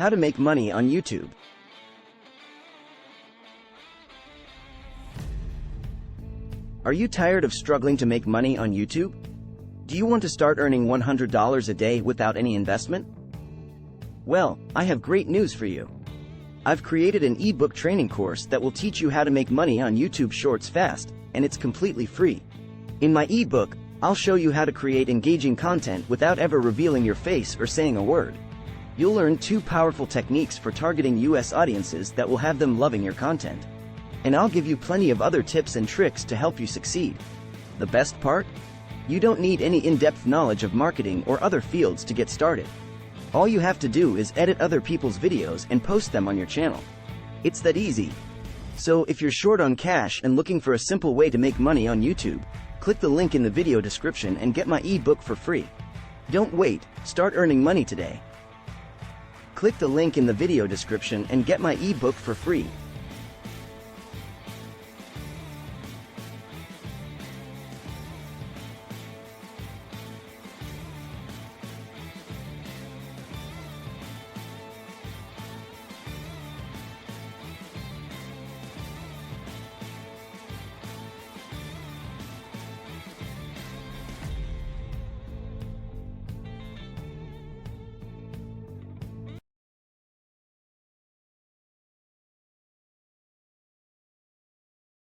How to make money on YouTube. Are you tired of struggling to make money on YouTube? Do you want to start earning $100 a day without any investment? Well, I have great news for you. I've created an ebook training course that will teach you how to make money on YouTube Shorts fast, and it's completely free. In my ebook, I'll show you how to create engaging content without ever revealing your face or saying a word. You'll learn 2 powerful techniques for targeting US audiences that will have them loving your content. And I'll give you plenty of other tips and tricks to help you succeed. The best part? You don't need any in-depth knowledge of marketing or other fields to get started. All you have to do is edit other people's videos and post them on your channel. It's that easy. So if you're short on cash and looking for a simple way to make money on YouTube, click the link in the video description and get my ebook for free. Don't wait, start earning money today. Click the link in the video description and get my ebook for free.